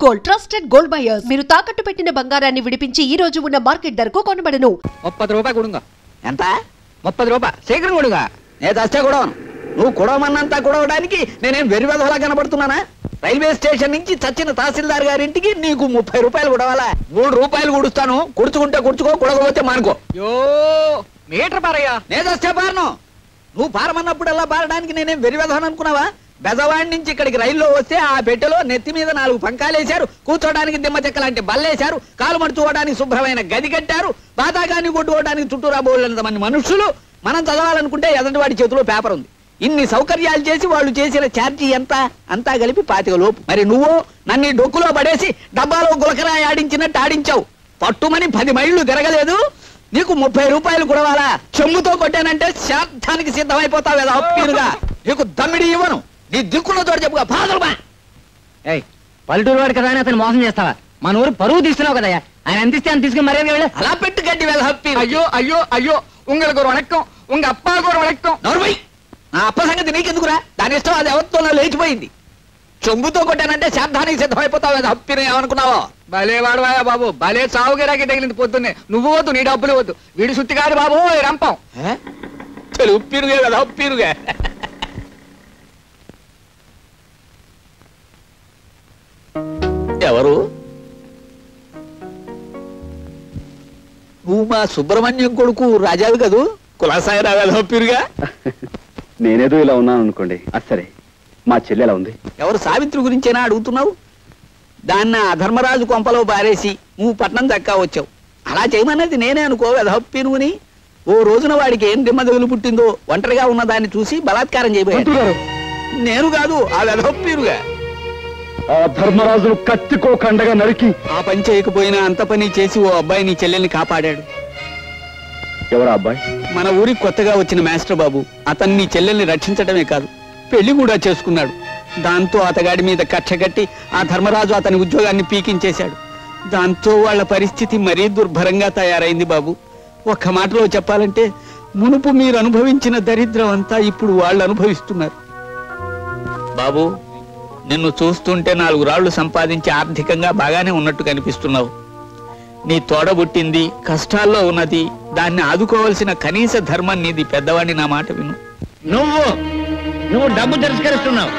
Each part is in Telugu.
Gold trusted gold buyers. మీరు తాకట్టు పెట్టిన బంగారాన్ని విడిపించి ఈ రోజు ఉన్న మార్కెట్ ధరకు కొనబడను. 30 రూపాయలు కొడుగా. ఎంత? 30 రూపాయలు శీఘ్రం కొడుగా. నేను దస్తే కొడవను. నువ్వు కొడవమన్నంతా కొడవడానికి నేనేం వెరివెదలా కనబడుతున్నానా? రైల్వే స్టేషన్ నుంచి చచ్చిన తహసీల్దార్ గారింటికి నీకు 30 రూపాయలు కొడవాలా? 3 రూపాయలు కొడుస్తాను. కుడుచుకుంటే కుడుచుకో, కొడకపోతే మానుకో. యో మీటర్ పారయ్యా. నేను దస్తే పారను. నువ్వు పారమన్నప్పుడల్లా పారడానికి నేనేం వెరివెదవని అనుకున్నావా? బెజవాడి నుంచి ఇక్కడికి రైల్లో వస్తే ఆ పెట్టెలో నెత్తి మీద 4 పంకాలేశారు, కూర్చోడానికి దిమ్మ చెక్క లాంటి బల్లేశారు, కాలు మడుచుకోవడానికి శుభ్రమైన గది కట్టారు, బాతాగాన్ని కొట్టుకోవడానికి చుట్టూరా బోళ్ళంత మంది మనుషులు. మనం చదవాలనుకుంటే ఎదంటివాడి చేతిలో పేపర్ ఉంది. ఇన్ని సౌకర్యాలు చేసి వాళ్ళు చేసిన ఛార్జీ ఎంత? అంతా కలిపి 25 లోపు. మరి నువ్వు నన్ను డొక్కులో పడేసి డబ్బాలో గులకరాయి ఆడించినట్టు ఆడించావు. పట్టుమని 10 మైళ్ళు తిరగలేదు, నీకు 30 రూపాయలు కొడవాలా? చెమ్ముతో కొట్టానంటే శాంతానికి సిద్ధమైపోతావు కదా అప్పీరుగా. నీకు దమ్మిడి ఇవ్వను. నీ దిక్కులో తోడు చెప్పుగా పాదలుమా. పల్లెటూరు వాడు కదా అని అతను మోసం చేస్తావా? మన ఊరు పరువు తీస్తున్నావు కదా. ఆయన ఎంత ఇస్తే అంత తీసుకుని మర్యాద వెళ్ళి అలా పెట్టు గడ్డి వేల హప్పి. అయ్యో అయ్యో అయ్యో, உங்களுக்கு ஒரு வணக்கம், உங்க அப்பாவுக்கு ஒரு வணக்கம். నోర్మై, నా అప్ప సంగతి నీకెందుకురా? దాని ఇష్టం అది ఎవరితోనో లేచిపోయింది. చెంబుతో కొట్టానంటే శాంతానికి సిద్ధమైపోతావు కదా అప్పిని. ఏమనుకున్నావో? భలే వాడువాయా బాబు, భలే చావుగిరాకి తగిలింది పొద్దున్నే. నువ్వు వద్దు, నీ డబ్బులు వద్దు. వీడి సుత్తి కాదు బాబు రంపం. చలు ఉప్పిరుగే కదా ఉప్పిరుగే. ఎవరు? నువ్వు మా సుబ్రహ్మణ్యం కొడుకు రాజావి కదూ? కులాసాయి రావాలో పిరుగా. నేనేదో ఇలా ఉన్నాను అనుకోండి. సరే, మా చెల్లె ఎలా ఉంది? ఎవరు? సావిత్రి గురించేనా అడుగుతున్నావు? దాన్ని అధర్మరాజు కొంపలో బారేసి నువ్వు పట్నం దక్కా వచ్చావు. అలా చేయమన్నది నేనే అనుకో వెధప్పినుని. ఓ రోజున వాడికి ఏం దిమ్మదగులు పుట్టిందో ఒంటరిగా ఉన్న దాన్ని చూసి బలాత్కారం చేయబోయారు. నేను కాదు, ఆ వెధప్పిరుగా. ఆ ధర్మరాజును కత్తికోకండగా నరికి ఆ పని చేయకపోయినా అంత పని చేసి ఓ అబ్బాయి నీ చెల్లెల్ని కాపాడాడు. ఎవరా అబ్బాయి? మన ఊరికి కొత్తగా వచ్చిన మాస్టర్ బాబు. అతన్ని నీ చెల్లెల్ని రక్షించడమే కాదు, పెళ్లి కూడా చేసుకున్నాడు. దాంతో అతగాడి మీద కక్ష కట్టి ఆ ధర్మరాజు అతని ఉద్యోగాన్ని పీకించేశాడు. దాంతో వాళ్ళ పరిస్థితి మరీ దుర్భరంగా తయారైంది బాబు. ఒక్క మాటలో చెప్పాలంటే మునుపు మీరు అనుభవించిన దరిద్రం అంతా ఇప్పుడు వాళ్ళు అనుభవిస్తున్నారు. బాబు, నిన్ను చూస్తుంటే 4 రాళ్లు సంపాదించి ఆర్థికంగా బాగానే ఉన్నట్టు కనిపిస్తున్నావు. నీ తోడబుట్టింది కష్టాల్లో ఉన్నది, దాన్ని ఆదుకోవాల్సిన కనీస ధర్మం నీది. పెద్దవాడిని నా మాట విను. నువ్వు డబ్బు తిరస్కరిస్తున్నావు.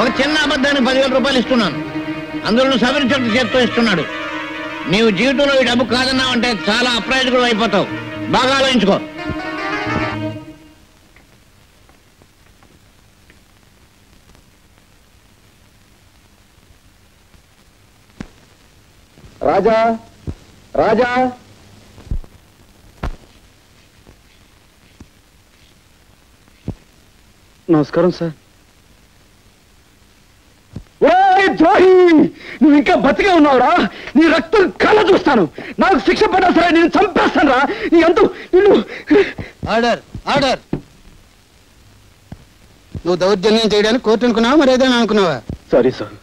ఒక చిన్న అబద్ధానికి 10,000 రూపాయలు ఇస్తున్నాను. అందులో నువ్వు సవరించడం చేత్తో ఇస్తున్నాడు. నీవు జీవితంలో ఈ డబ్బు కాదన్నావు అంటే చాలా అప్రయోజకుడు అయిపోతావు. బాగా ఆలోచించుకో. రాజా, రాజా, నమస్కారం సార్. ద్రోహి, నువ్వు ఇంకా బతికే ఉన్నావురా? నీ రక్తం కళ్ళ చూస్తాను. నాకు శిక్ష పడ్డా సరే నేను చంపేస్తాను రా. నీ అంతు నిన్ను. Order, order. నువ్వు దౌర్జన్యం చేయడానికి కోర్టు అనుకున్నావా, మరి ఏదైనా అనుకున్నావా? సారీ సార్,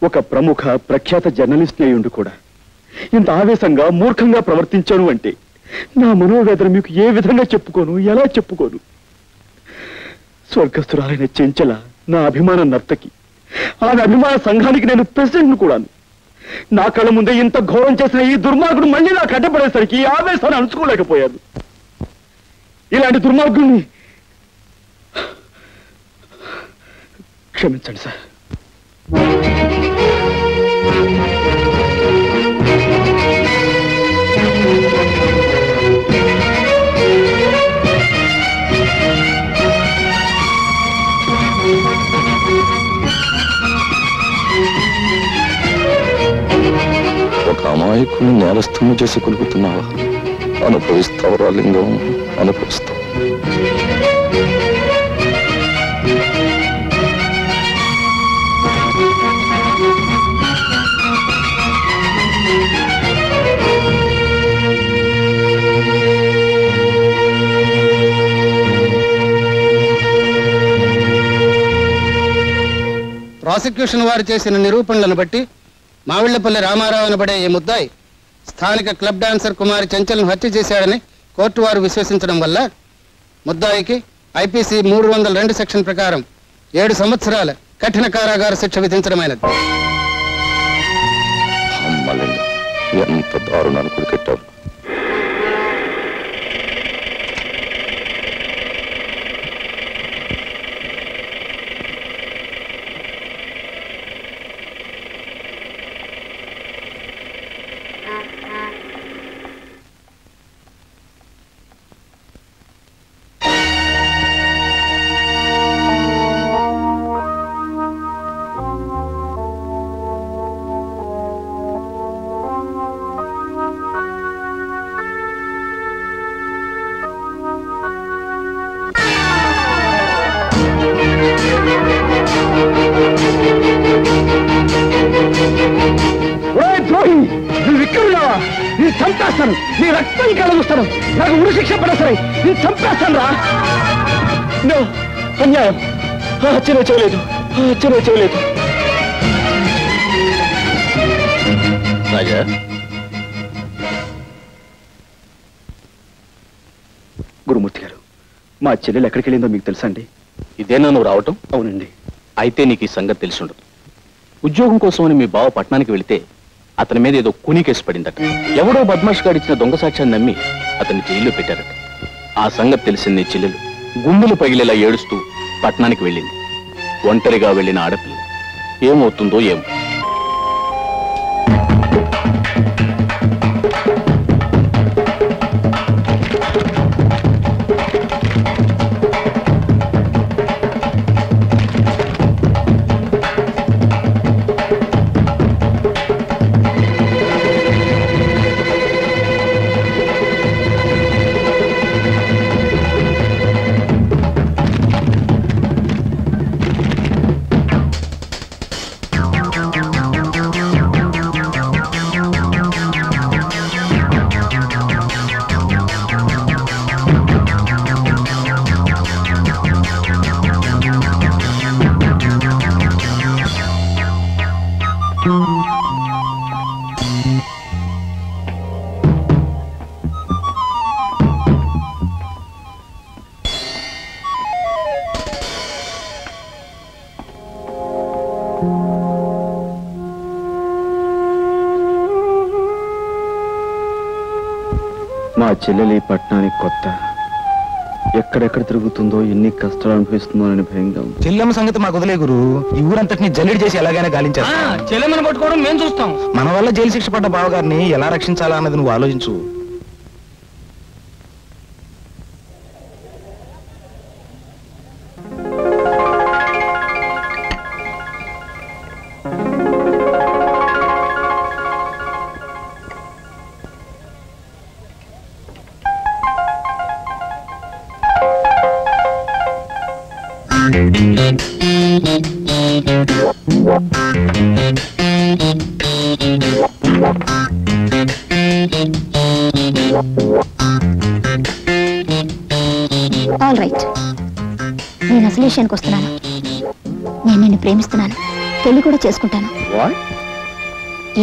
ఒక ప్రముఖ ప్రఖ్యాత జర్నలిస్ట్ అయ్యుండి కూడా ఇంత ఆవేశంగా మూర్ఖంగా ప్రవర్తించాను అంటే నా మనోవేదన మీకు ఏ విధంగా చెప్పుకోను, ఎలా చెప్పుకోను? స్వర్గస్థురాలైన చెంచల నా అభిమాన నర్తకి, ఆమె అభిమాన సంఘానికి నేను ప్రెసిడెంట్ కూడాను. నా కళ్ళ ముందే ఇంత ఘోరం చేసిన ఈ దుర్మార్గుడు మళ్ళీ నాకు అడ్డపడేసరికి ఈ ఆవేశాన్ని అణుచుకోలేకపోయాను. ఇలాంటి దుర్మార్గుడిని క్షమించండి సార్. ఒక అమాయకుని నేరస్తుని చేసి కొలుపుతున్నావా? అనుభవిస్తావు రాలింగం, అనుభవిస్తావు. ప్రాసిక్యూషన్ వారు చేసిన నిరూపణలను బట్టి మావిళ్లపల్లి రామారావు అనబడే ఈ ముద్దాయి స్థానిక క్లబ్ డాన్సర్ కుమారి చెంచల్ను హత్య చేశాడని కోర్టు వారు విశ్వసించడం వల్ల ముద్దాయికి ఐపీసీ 302 సెక్షన్ ప్రకారం 7 సంవత్సరాల కఠిన కారాగార శిక్ష విధించడమైనది. ఎంత దారుణాన్ని కొడుకెట్టారు. చంపేస్తాను, నీ రక్తం కలుగుస్తాను, నాకు ఉరి శిక్ష పడే సరే నేను చంపేస్తాను రా. అన్యాయం, హత్య చేయలేదు, హత్య చేయలేదు. రాజా, గురుమూర్తి గారు, మా చెల్లెలు ఎక్కడికి వెళ్ళిందో మీకు తెలుసా అండి? ఇదేనా నువ్వు రావటం? అవునండి. అయితే నీకు ఈ సంగతి తెలిసి ఉండదు. ఉద్యోగం కోసమని మీ బావ పట్టణానికి వెళితే అతని మీద ఏదో కూనీ కేసు పడిందట. ఎవడో బద్మాష్ గారు ఇచ్చిన దొంగ సాక్ష్యాన్ని నమ్మి అతన్ని జైల్లో పెట్టారట. ఆ సంగతి తెలిసింది నీ చెల్లెలు గుండెలు పగిలేలా ఏడుస్తూ పట్టణానికి వెళ్ళింది. ఒంటరిగా వెళ్ళిన ఆడపిల్ల ఏమవుతుందో ఏమో. మా చెల్లెలి పట్టణానికి కొత్త, ఎక్కడెక్కడ తిరుగుతుందో, ఎన్ని కష్టాలు అనుభవిస్తుందో అని భయంగా ఉంది. చెల్లెమ్మ సంగతి మాకు వదిలే గురు, ఈ ఊరంతటిని జల్లెడి చేసి ఎలాగైనా గాలించారు. చెల్లెమ్మని పట్టుకోవడం మేము చూస్తాం. మన వల్ల జైలు శిక్ష పడ్డ బావగారిని ఎలా రక్షించాలా అన్నది నువ్వు ఆలోచించు. ఆల్ రైట్, నేను అసలు విషయానికి వస్తున్నాను. నేను నిన్ను ప్రేమిస్తున్నాను, పెళ్లి కూడా చేసుకుంటాను.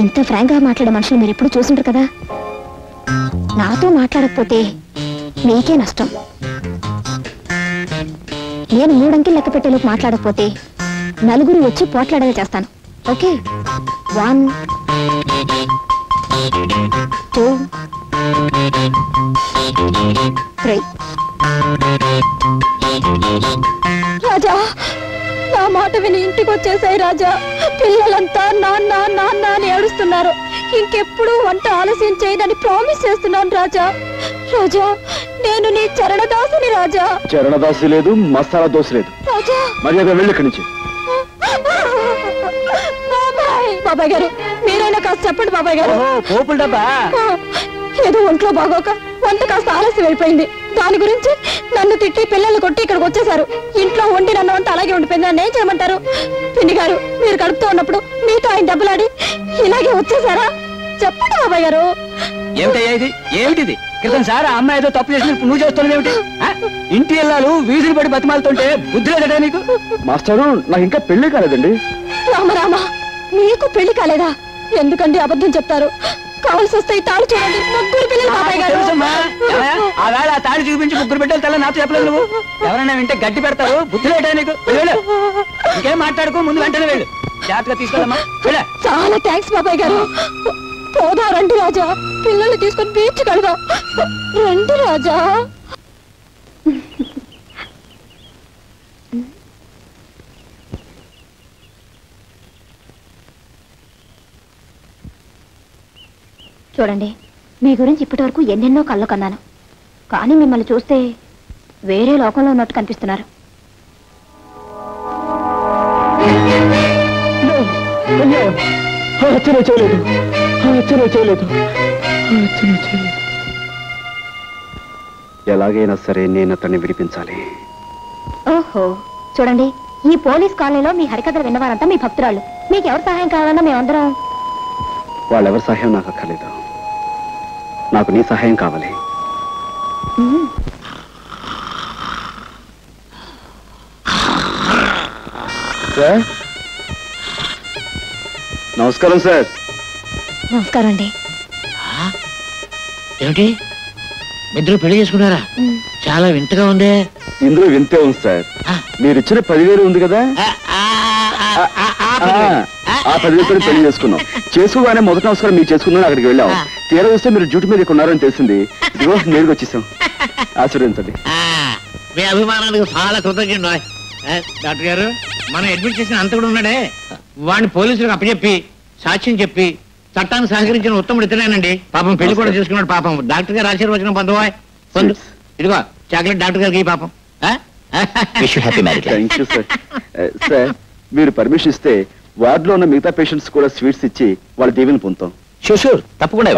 ఎంత ఫ్రాంక్ గా మాట్లాడే మనుషులు మీరు ఎప్పుడు చూసుంటారు కదా. నాతో మాట్లాడకపోతే మీకే నష్టం. నేను 3 అంకెలు లెక్క పెట్టేలోపు మాట్లాడకపోతే నలుగురు వచ్చి పోట్లాడేలా చేస్తాను. ఓకే, 1 2 3. రాజా, నా మాట విని ఇంటికి వచ్చేసాయి రాజా. పిల్లలంతా నాన్న నాన్న అని ఏడుస్తున్నారు. ఇంకెప్పుడు వంట ఆలస్యం చేయదని ప్రామిస్ చేస్తున్నాను రాజా. రాజా, నేను నీ చరణదాసుని రాజా. చరణదాసి లేదు, మసాలా దోశ లేదు. రాజా, మర్యాద వెళ్ళి ఇక్కడి నుంచి. బాబాయ్ గారు, మీరైనా కాస్త చెప్పండి బాబాయ్ గారు. పోపుల డబ్బా ఏదో ఒంట్లో బాగోక వంట కాస్త ఆలస్యం అయిపోయింది. దాని గురించి నన్ను తిట్టి పిల్లలు కొట్టి ఇక్కడికి వచ్చేసారు. ఇంట్లో వండి నన్ను అంతా అలాగే ఉండిపోయింది. నన్ను ఏం చేయమంటారు? పిన్ని గారు, మీరు కడుపుతూ ఉన్నప్పుడు మీతో ఆయన దెబ్బలాడి ఇలాగే వచ్చేసారా? చెప్పండి బాబాయ్ గారు. ఏమిటయ్యా ఇది? ఏమిటిది? క్రితం సార్ ఆ అమ్మాయి ఏదో తప్పు చేసినప్పుడు నువ్వు చేస్తున్నది ఏమిటి? ఇంటి ఇల్లాలు వీధులు పడి బతిమాలుతుంటే బుద్ధి లేదట నీకు? మాస్టారు, నాకు ఇంకా పెళ్లి కాలేదండి. రామరామ, మీకు పెళ్లి కాలేదా? ఎందుకండి అబద్ధం చెప్తారు? కావాల్సి వస్తే ఈ తాళి చూడండి. 3 పిల్లలు బాబాయ్ గారు. ఆ వేళ ఆ తాళి చూపించి 3 బిడ్డలు తెల్ల నాతో చెప్పలేదు నువ్వు. ఎవరైనా వింటే గడ్డి పెడతారు. బుద్ధి లేటా నీకు? వెళ్ళు, ఇంకేం మాట్లాడుకో, ముందు వెంటనే వెళ్ళు. జాగ్రత్తగా తీసుకెళ్ళమ్మా. చాలా థ్యాంక్స్ బాబాయ్ గారు. పోదా రండి రాజా, పిల్లల్ని తీసుకొని బీచ్ కడదాం. రండి రాజా. చూడండి, మీ గురించి ఇప్పటి వరకు ఎన్నెన్నో కళ్ళు కన్నాను, కానీ మిమ్మల్ని చూస్తే వేరే లోకంలో ఉన్నట్టు కనిపిస్తున్నారు. ఎలాగైనా సరే నేను అతన్ని విడిపించాలి. ఓహో, చూడండి, ఈ పోలీస్ కాలనీలో మీ హరికథలు విన్నవారంతా మీ భక్తురాళ్ళు. మీకు ఎవరు సహాయం కావాలన్నా మేమందరం. వాళ్ళెవరి సహాయం నాకు అక్కర్లేదు, నాకు నీ సహాయం కావాలి. సార్, నమస్కారం సార్. నమస్కారం అండి. ఏమిటి, ఇద్దరు పెళ్లి చేసుకున్నారా? చాలా వింతగా ఉందే. ఇందులో వింతే ఉంది సార్. మీరు ఇచ్చిన 10,000 ఉంది కదా, ఆ 10,000 పెళ్లి చేసుకున్నాం. చేసుకోగానే మొదటి నమస్కారం మీరు చేసుకున్నాను, అక్కడికి వెళ్ళాం. తీరా వస్తే మీరు డ్యూటీ మీద ఇక్కడ ఉన్నారని తెలిసింది. ఇదిగో నేరుగా వచ్చేసాం. ఆశీర్వదించండి. మీ అభిమానానికి చాలా కృతజ్ఞుడు. డాక్టర్ గారు, మనం అడ్మిట్ చేసిన అంత కూడా ఉన్నాడే, వాడిని పోలీసులకు అప్పచెప్పి సాక్ష్యం చెప్పి చట్టాన్ని సహకరించిన ఉత్తముడు ఇతనేనండి. పాపం పెళ్లి కూడా చేసుకున్నాడు. పాపం డాక్టర్ గారు ఆశీర్వచనం పొందవా? పొందు. ఇదిగో చాక్లెట్ డాక్టర్ గారికి పాపం. Thank you sir. సార్, మీరు పర్మిషన్ ఇస్తే వార్డులో ఉన్న మిగతా పేషెంట్స్ కూడా స్వీట్స్ ఇచ్చి వాళ్ళ దీవెని పొందుతాం. షూర్, తప్పకుండా.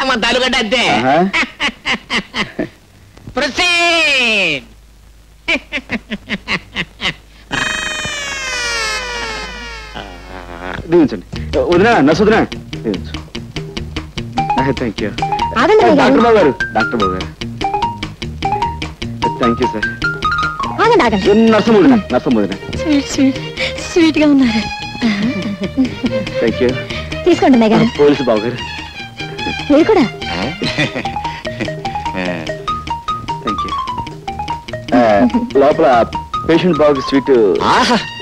మన తాలూగడ్డ అంతే. ప్రొసీడ్. దీవించండి. వదినా, నర్సు వదినా, దీవించు. Thank you. డాక్టర్ బాబు గారు, డాక్టర్ బాబు గారు, థ్యాంక్ యూ సార్. నర్సం వదినా, నర్సం వదినా, స్వీట్ గా ఉన్నారు. Thank you. తీసుకోండి. పోలీసు బాబు గారు, మీరు కూడా. Thank you. లోపల పేషెంట్ బాబుకి స్వీట్.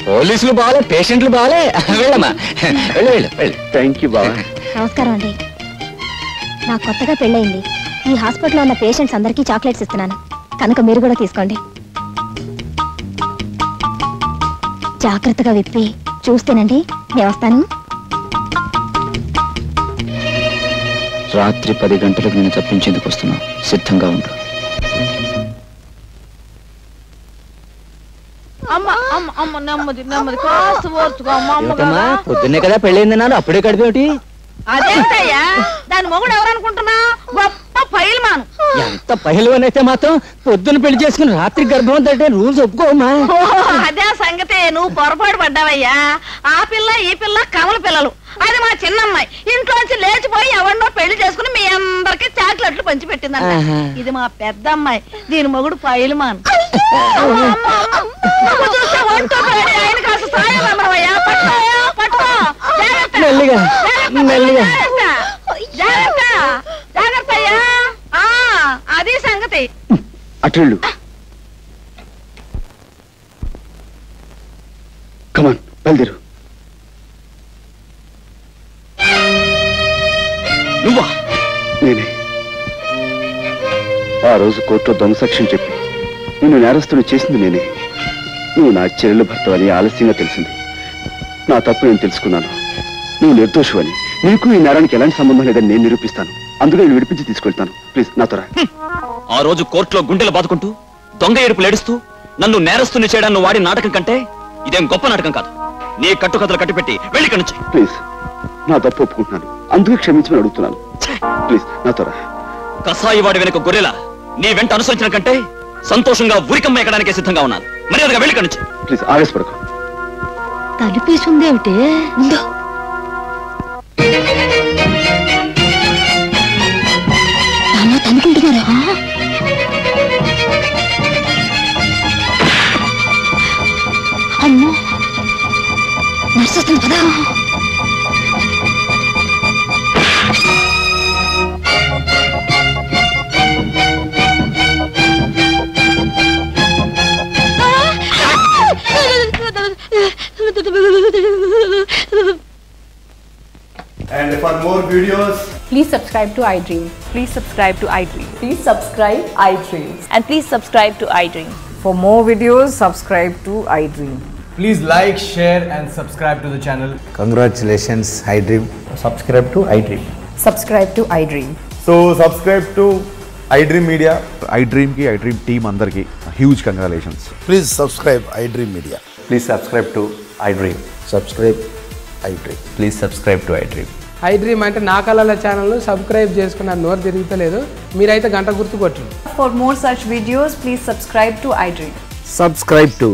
పోలీసులు బాగాలే, పేషెంట్లు బాగాలే. వెళ్ళమ్మా, వెళ్ళు వెళ్ళు వెళ్ళు. థ్యాంక్ యూ బాబా. నమస్కారం అండి. నాకు కొత్తగా పెళ్ళయింది. ఈ హాస్పిటల్లో ఉన్న పేషెంట్స్ అందరికీ చాక్లెట్స్ ఇస్తున్నాను, కనుక మీరు కూడా తీసుకోండి. జాగ్రత్తగా విప్పి చూస్తేనండి. నేను వస్తాను. రాత్రి 10 గంటలకు నేను తప్పించేందుకు వస్తున్నాను, సిద్ధంగా ఉండు. పొద్దున్నే కదా పెళ్ళైందన్నాను, అప్పుడే కడిపేమిటి? అదేంటయ్యా, దాని మొగుడు ఎవరనుకుంటున్నా? గొప్ప పైల్మాను. ఎంత పహిల్వాన్ అయితే మాత్రం పొద్దున్న పెళ్లి చేసుకుని రాత్రి గర్భవంతం అంటే రూల్స్ ఒప్పుకోమా? అదే సంగతి, నువ్వు పొరపాటు పడ్డావయ్యా. ఆ పిల్ల ఈ పిల్ల కమల పిల్లలు. అది మా చిన్నమ్మాయి ఇంట్లోంచి లేచిపోయి ఎవరినో పెళ్లి చేసుకుని మీ అందరికి చాక్లెట్లు పంచి పెట్టిందంట. ఇది మా పెద్ద అమ్మాయి, దీని మొగుడు పైల్మాన్. ఆయన కాస్త సాయం అమ్మవయ్యా. పట్టుకో, మెల్లిగా మెల్లిగా. జాగ్రత్త అయ్యా. అది సంగతి. అటెళ్ళు. కమాన్, బయలుదేరు. నువ్వా? నేనే. ఆ రోజు కోర్టులో దొంగ సాక్ష్యం చెప్పి నిన్ను నేరస్తుని చేసింది నేనే. నువ్వు నా చెల్లెలు భర్త అని ఆలస్యంగా తెలిసింది. నా తప్పు నేను తెలుసుకున్నాను. నువ్వు నిర్దోషువని, నీకు ఈ నేరానికి ఎలాంటి సంబంధం లేదని నేను నిరూపిస్తాను. అందుకే నేను విడిపించి తీసుకెళ్తాను. ప్లీజ్ నాతో రా. ఆ రోజు కోర్టులో గుండెలు బాదుకుంటూ దొంగ ఏడుపులు ఏడుస్తూ నన్ను నేరస్తుని చేయడాన్ని వాడి నాటకం కంటే ఇదేం గొప్ప నాటకం కాదు. నీ కట్టుకథలు కట్టిపెట్టి వెళ్ళి ఇక్కడి నుంచి. ప్లీజ్, నా తప్పు ఒప్పుకుంటున్నాను, అందుకే క్షమించమని అడుగుతున్నాను. ప్లీజ్ నాతో రా. కసాయి వాడి వెనుక గొర్రెలా నీ వెంట అనుసరించిన కంటే సంతోషంగా ఉరికమ్మ ఎక్కడానికే సిద్ధంగా ఉన్నాను. మర్యాదగా వెళ్ళి ఇక్కడి నుంచి. ప్లీజ్ ఆవేశపడకు. తలుపేసుందేమిటి? తనుకుంటున్నారా? అమ్మో, నర్సు వస్తుంది కదా. And for more videos, Please subscribe to iDream. Please subscribe to iDream. Please subscribe iDream. And please subscribe to iDream. For more videos, subscribe to iDream. please like, share and subscribe to the channel. Congratulations, iDream. Subscribe to iDream. Subscribe to iDream. So subscribe to iDream Media. iDream ki iDream team andarki huge congratulations. Please subscribe iDream Media. Please subscribe to iDream. Subscribe iDream. Please subscribe to iDream. iDream అంటే నా కళల ఛానల్ సబ్స్క్రైబ్ చేసుకున్న నోరు తిరుగుతలేదు మీరైతే గంట గుర్తు కొట్టండి. For more such videos, please subscribe to iDream. Subscribe to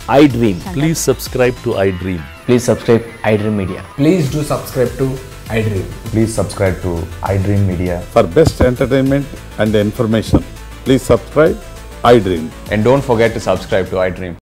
iDream. Please subscribe to iDream. Please subscribe iDream Media. Please do subscribe to iDream. Please subscribe to iDream Media. For best entertainment and information, please subscribe iDream. And don't forget to subscribe to iDream.